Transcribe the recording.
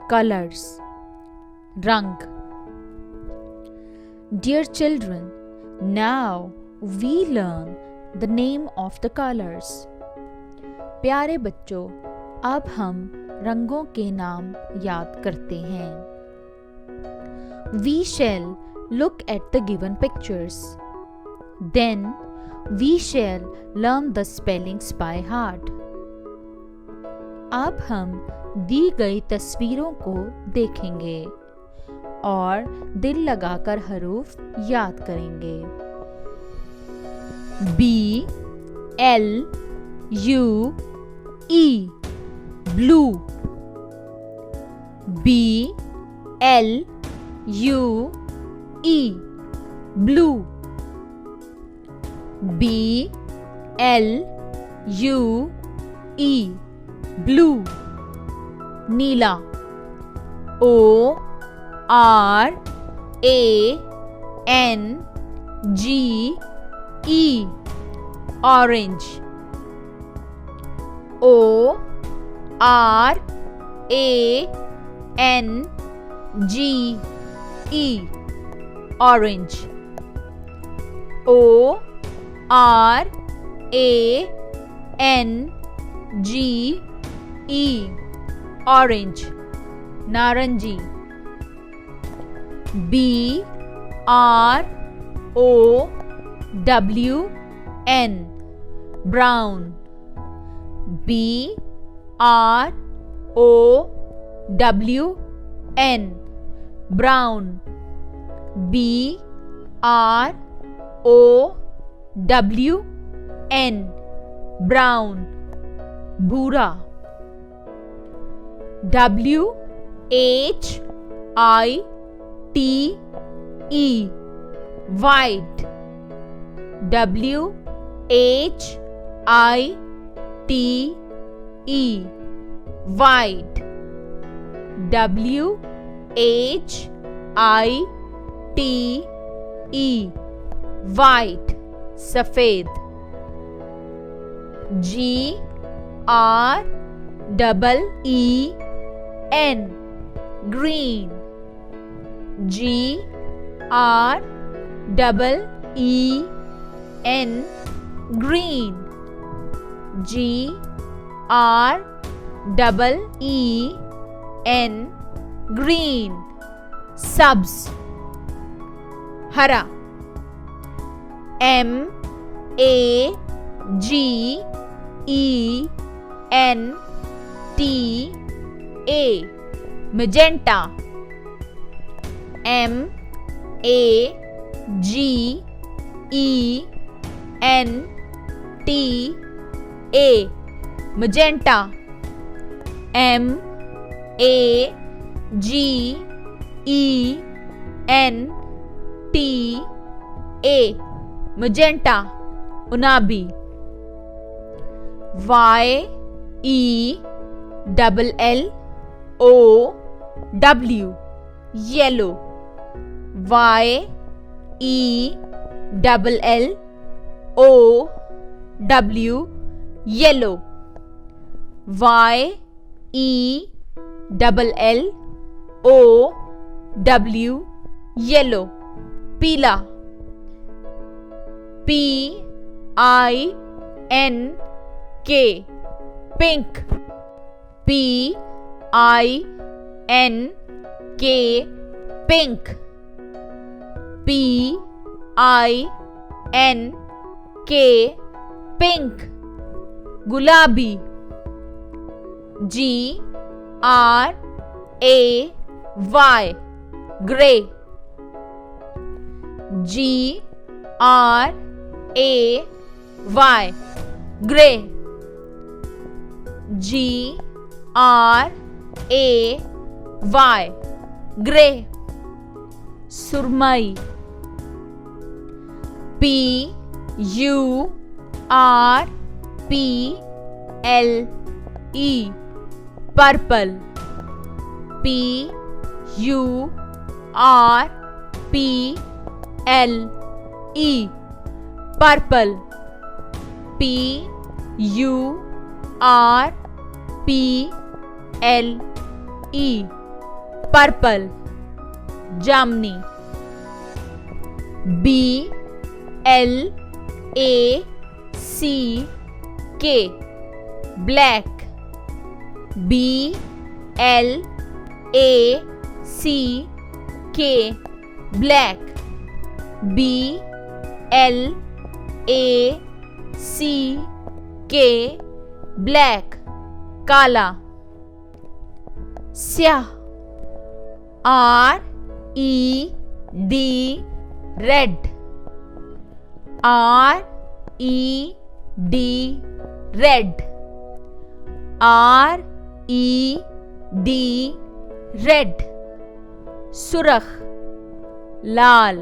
colors, rang. Dear children, now we learn the name of the colors. प्यारे बच्चों, अब हम रंगों के नाम याद करते हैं. We shall look at the given pictures. Then we shall learn the spellings by heart. अब हम दी गई तस्वीरों को देखेंगे और दिल लगाकर हरूफ याद करेंगे. B L U E blue. B L U E blue. B L U E blue. Neela. O R A N G E orange. O R A N G E orange. O R A N G E orange. नारंगी. B R O W N brown. B R O W N brown. B R O W N brown. भूरा. W H I T E white. W H I T E white. W H I T E white सफेद. G R E N green. G R E N green. G R E N green सब्ज. हरा. M A G E N T A magenta. M A G E N T A magenta. M A G E N T A magenta उनाबी. Y E double L O W yellow. Y E double L O W yellow. Y E double L O W yellow पीला. P I N K pink. P I N K pink. P I N K pink गुलाबी. G R A Y grey. G R A Y grey. G R A Y grey सुरमई. P U R P L E purple. P U R P L E purple. P U R P L E purple जामनी, BLACK black, BLACK black, BLACK black काला, स्याह RED red, RED red, RED red, सुरख लाल,